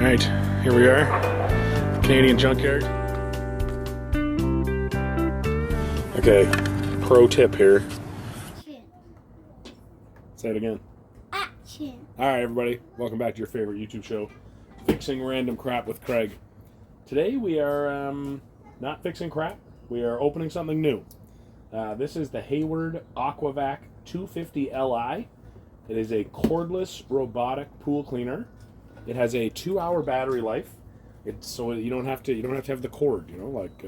Alright, here we are, Canadian junkyard. Okay, pro tip here. Action. Say it again. Action. Alright everybody, welcome back to your favorite YouTube show, Fixing Random Crap with Craig. Today we are not fixing crap, we are opening something new. This is the Hayward AquaVac 250 Li. It is a cordless robotic pool cleaner. It has a 2-hour battery life. It's so you don't have to have the cord. You know, like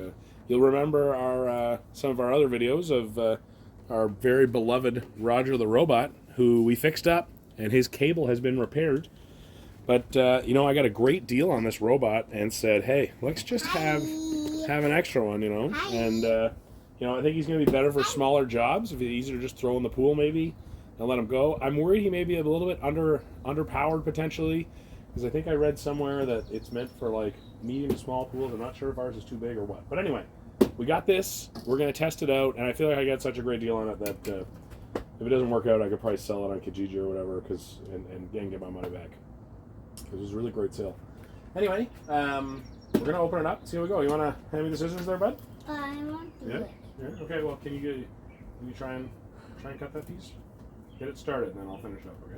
you'll remember our some of our other videos of our very beloved Roger the robot, who we fixed up, and his cable has been repaired. But you know, I got a great deal on this robot and said, hey, let's just have an extra one. You know, and you know, I think he's going to be better for smaller jobs. If it's easier to just throw in the pool, maybe, and let him go. I'm worried he may be a little bit underpowered potentially. Because I think I read somewhere that it's meant for like medium to small pools. I'm not sure if ours is too big or what. But anyway, we got this. We're going to test it out. And I feel like I got such a great deal on it that if it doesn't work out, I could probably sell it on Kijiji or whatever and get my money back. Because it was a really great sale. Anyway, we're going to open it up. See how we go. You want to hand me the scissors there, bud? I want to do it. Yeah? Okay, well, can you try and cut that piece? Get it started, and then I'll finish up, okay?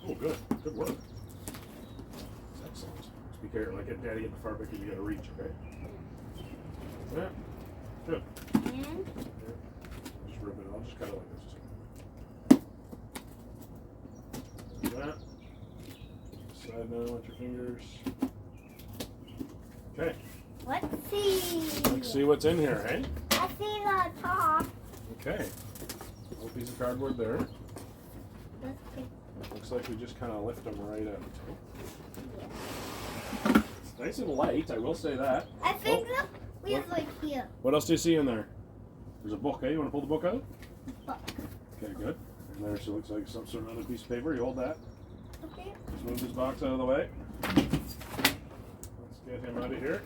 Oh, good. Good work. Excellent. Just be careful. Like, Daddy, get the far back, you got to reach, okay? Yeah. Good. And? Yeah. Just rip it. I'll just cut it like this. Like that. Side now with your fingers. Okay. Let's see. Let's see what's in here, eh? I see the top. Okay. Little piece of cardboard there. Let's pick. Looks like we just kind of lift them right out. It's nice and light, I will say that. I think we have like here. What else do you see in there? There's a book, eh? You want to pull the book out? Book. Okay, good. And there, so it looks like some sort of other piece of paper. You hold that. Okay. Let's move this box out of the way. Let's get him out of here.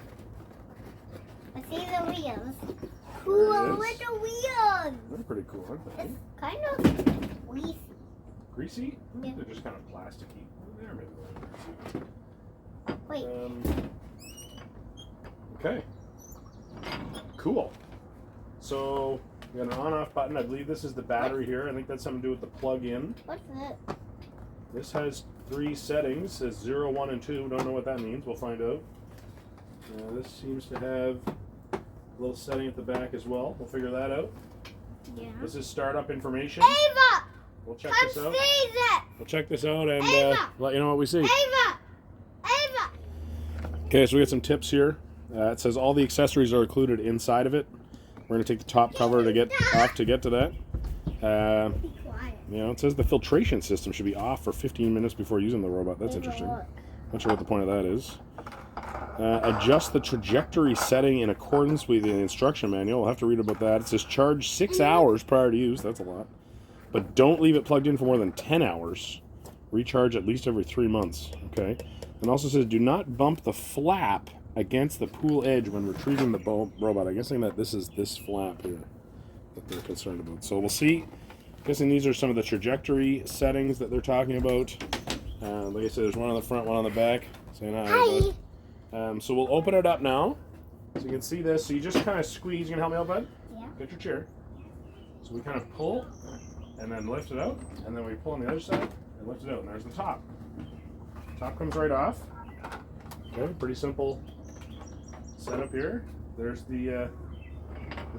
I see the wheels. There Cool it with is. the wheels. They're pretty cool, aren't they? It's kind of greasy. Greasy? Yeah. They're just kind of plasticky. There, maybe. Wait. Okay. Cool. So we got an on-off button. I believe this is the battery here. I think that's something to do with the plug-in. What's it? This has 3 settings. It says 0, 1, and 2. Don't know what that means. We'll find out. This seems to have a little setting at the back as well. We'll figure that out. Yeah. This is startup information. Ava! We'll check Come this out. see it! We'll check this out and Ava! let you know what we see. Ava! Ava! Okay, so we got some tips here. It says all the accessories are included inside of it. We're going to take the top cover to get off to get to that. Be quiet. You know, it says the filtration system should be off for 15 minutes before using the robot. That's Ava, interesting. look. Not sure what the point of that is. Adjust the trajectory setting in accordance with the instruction manual. We'll have to read about that. It says charge 6 hours prior to use. That's a lot. But don't leave it plugged in for more than 10 hours. Recharge at least every 3 months. Okay. And also says do not bump the flap against the pool edge when retrieving the robot. I'm guessing that this is this flap here that they're concerned about. So we'll see. I'm guessing these are some of the trajectory settings that they're talking about. Like I said, there's one on the front, one on the back. Saying hi. Bud. So we'll open it up now. So you can see this. So you just kind of squeeze. You can help me out, bud? Yeah. Get your chair. So we kind of pull and then lift it out. And then we pull on the other side and lift it out. And there's the top. Top comes right off. Okay, pretty simple setup here. There's the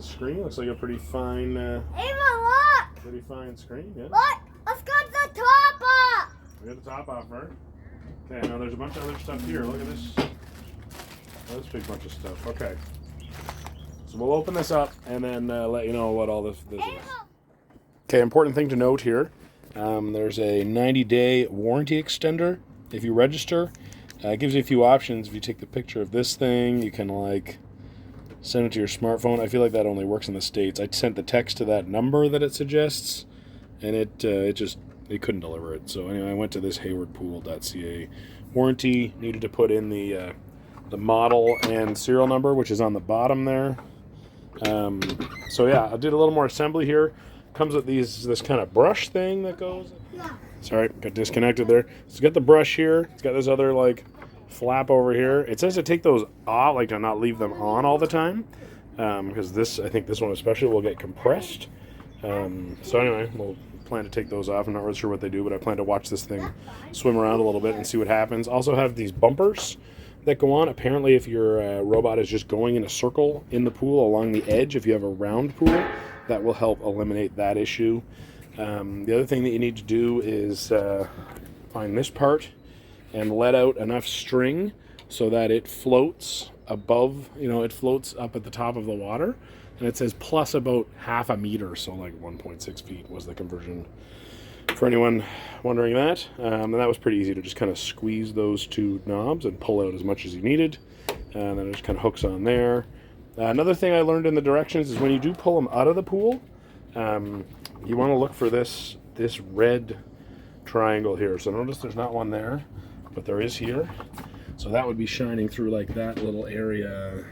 screen. Looks like a pretty fine, Ava, look! pretty fine screen. Yeah. Look! Let's got the top off! We got the top off first. Okay, now there's a bunch of other stuff here. Look at this. Oh, this big bunch of stuff. Okay. So we'll open this up and then let you know what all this is. Okay, important thing to note here. There's a 90-day warranty extender. If you register, it gives you a few options. If you take the picture of this thing, you can like send it to your smartphone. I feel like that only works in the States. I sent the text to that number that it suggests, and it couldn't deliver it. So anyway, I went to this haywardpool.ca. Warranty, needed to put in the model and serial number, which is on the bottom there. So yeah, I did a little more assembly here. Comes with this kind of brush thing that goes. Sorry, got disconnected there. It's got the brush here. It's got this other like flap over here. It says to take those off, like to not leave them on all the time, because I think this one especially will get compressed. So anyway, we'll plan to take those off. I'm not really sure what they do, but I plan to watch this thing swim around a little bit and see what happens. Also have these bumpers that go on. Apparently, if your robot is just going in a circle in the pool along the edge, if you have a round pool, that will help eliminate that issue. The other thing that you need to do is find this part and let out enough string so that it floats above, it floats up at the top of the water. And it says plus about half a meter, so like 1.6 feet was the conversion. For anyone wondering that, and that was pretty easy to just kind of squeeze those two knobs and pull out as much as you needed. And then it just kind of hooks on there. Another thing I learned in the directions is when you do pull them out of the pool, you want to look for this red triangle here. So notice there's not one there, but there is here. So that would be shining through like that little area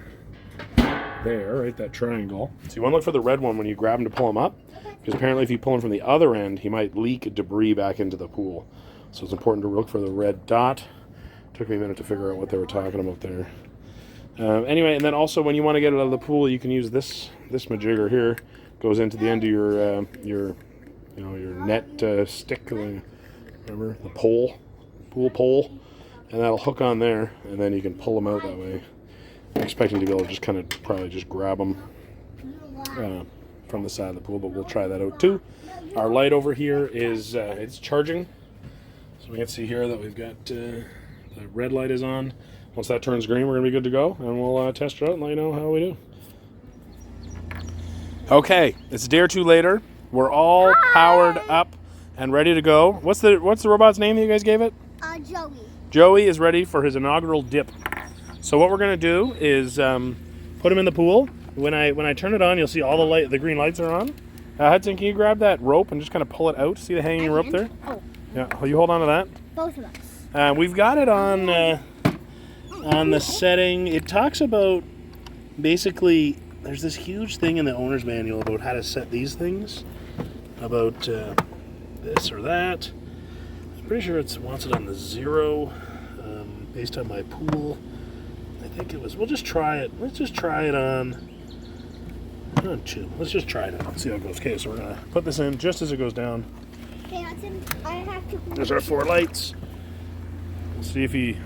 there, right, that triangle. So you want to look for the red one when you grab him to pull him up, because apparently if you pull him from the other end, he might leak debris back into the pool. So it's important to look for the red dot. Took me a minute to figure out what they were talking about there. Anyway, and then also when you want to get it out of the pool, you can use this majigger here. Goes into the end of your net stick, remember, the pool pole, and that'll hook on there, and then you can pull them out that way. I'm expecting to be able to just kind of probably just grab them from the side of the pool, but we'll try that out too. Our light over here is it's charging, so we can see here that we've got the red light is on. Once that turns green, we're gonna be good to go, and we'll test it out and let you know how we do. Okay, it's a day or two later. We're all powered up and ready to go. What's the robot's name that you guys gave it? Joey. Joey is ready for his inaugural dip. So what we're gonna do is put him in the pool. When I turn it on, you'll see all the green lights are on. Hudson, can you grab that rope and just kind of pull it out? See the hanging rope there? Oh. Yeah, you hold on to that. Both of us. We've got it on the setting. It talks about basically. There's this huge thing in the owner's manual about how to set these things, about this or that. I'm pretty sure it wants it on the 0, based on my pool. I think it was. We'll just try it. Let's just try it on 2. Let's just try it out. See how it goes. Okay, so we're gonna put this in just as it goes down. Okay, Hudson, I have to. There's our 4 lights. We'll see if he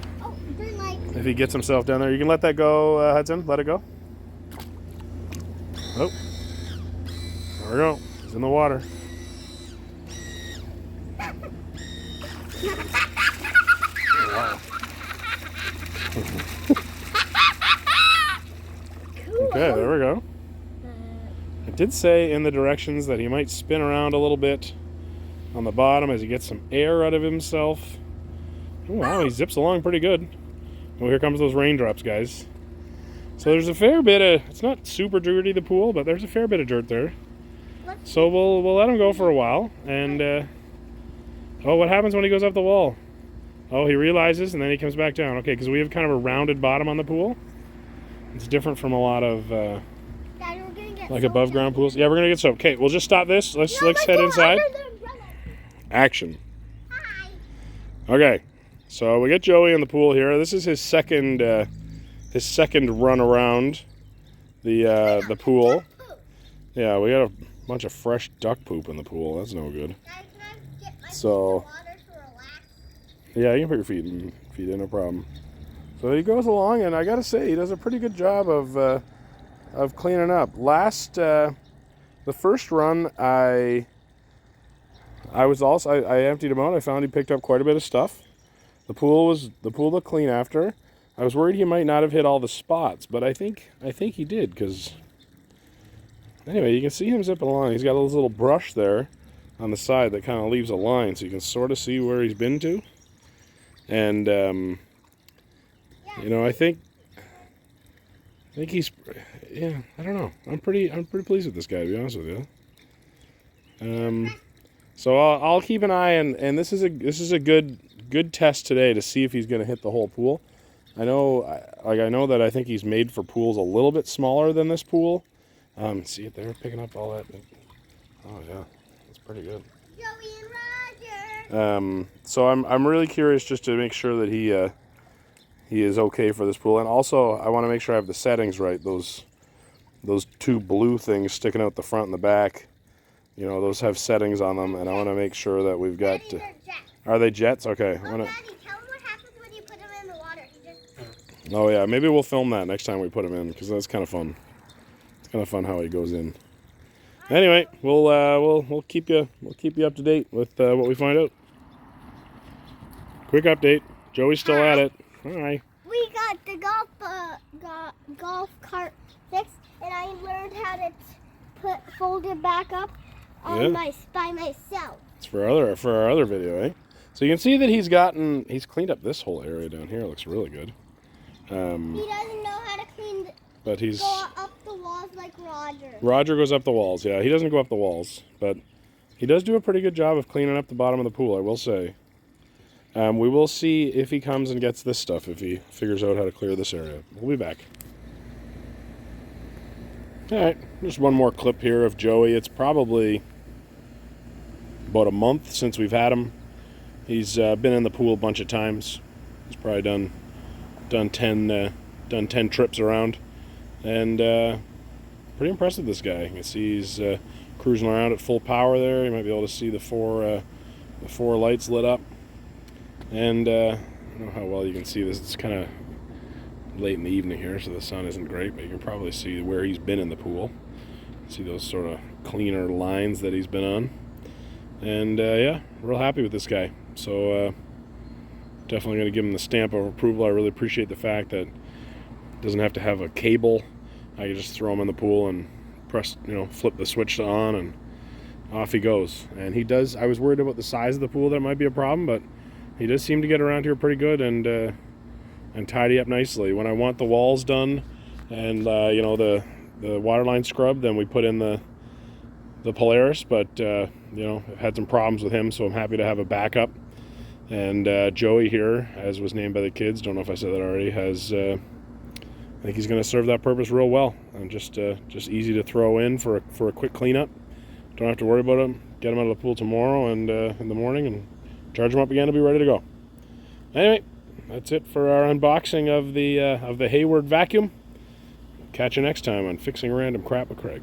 green light. if he gets himself down there. You can let that go, Hudson. Let it go. Oh, there we go. He's in the water. Oh, wow. Okay, there we go. It did say in the directions that he might spin around a little bit on the bottom as he gets some air out of himself. Oh, wow, he zips along pretty good. Well, here comes those raindrops, guys. So there's a fair bit of, it's not super dirty, the pool, but there's a fair bit of dirt there. So we'll let him go for a while. And, oh, what happens when he goes up the wall? Oh, he realizes and then he comes back down. Okay, because we have kind of a rounded bottom on the pool. It's different from a lot of, Daddy, we're gonna get like above ground pools. Yeah, we're going to get soaked. Okay, we'll just stop this. Let's head inside. Action. Hi. Okay, so we get Joey in the pool here. This is his second run around the pool. Yeah, we got a bunch of fresh duck poop in the pool. That's no good. So yeah, you can put your feet in, no problem. So he goes along, and I gotta say, he does a pretty good job of cleaning up. The first run, I emptied him out. I found he picked up quite a bit of stuff. The pool looked clean after. I was worried he might not have hit all the spots, but I think he did, because anyway, you can see him zipping along. He's got this little brush there on the side that kind of leaves a line, so you can sort of see where he's been to. And I think he's, yeah, I don't know. I'm pretty pleased with this guy, to be honest with you. So I'll keep an eye, and this is a good test today to see if he's going to hit the whole pool. I know that I think he's made for pools a little bit smaller than this pool. See it there, picking up all that. Oh yeah, that's pretty good. Joey and Roger. So I'm really curious just to make sure that he is okay for this pool. And also, I want to make sure I have the settings right. Those two blue things sticking out the front and the back, you know, those have settings on them, and I want to make sure that we've got... Daddy, they're jets. Are they jets? Okay. Oh, Daddy, tell him what happens when you put them in the water. Oh, yeah, maybe we'll film that next time we put him in, because that's kind of fun. It's kind of fun how he goes in. Anyway, we'll keep you up to date with what we find out. Quick update. Joey's still at it. Hi. We got the golf cart fixed, and I learned how to fold it back up on by myself. It's for our other video, eh? So you can see that he's cleaned up this whole area down here. It looks really good. He doesn't know how to but he's go up the walls like Roger. Roger goes up the walls. Yeah, he doesn't go up the walls, but he does do a pretty good job of cleaning up the bottom of the pool, I will say. We will see if he comes and gets this stuff, if he figures out how to clear this area. We'll be back. All right, just one more clip here of Joey. It's probably about a month since we've had him. He's been in the pool a bunch of times. He's probably done 10 trips around, and pretty impressed with this guy. You can see he's cruising around at full power there. You might be able to see the four lights lit up. And I don't know how well you can see this. It's kind of late in the evening here, so the sun isn't great, but you can probably see where he's been in the pool. See those sort of cleaner lines that he's been on. And yeah, real happy with this guy. So definitely going to give him the stamp of approval. I really appreciate the fact that it doesn't have to have a cable. I can just throw him in the pool and press, flip the switch on, and off he goes. And he does. I was worried about the size of the pool. That might be a problem, but he does seem to get around here pretty good and tidy up nicely. When I want the walls done and the waterline scrub, then we put in the Polaris. But I've had some problems with him, so I'm happy to have a backup. And Joey here, as was named by the kids, don't know if I said that already, has I think he's going to serve that purpose real well, and just easy to throw in for a quick cleanup. Don't have to worry about him. Get him out of the pool tomorrow and in the morning, and charge him up again to be ready to go. Anyway, that's it for our unboxing of the Hayward vacuum. Catch you next time on Fixing Random Crap with Craig.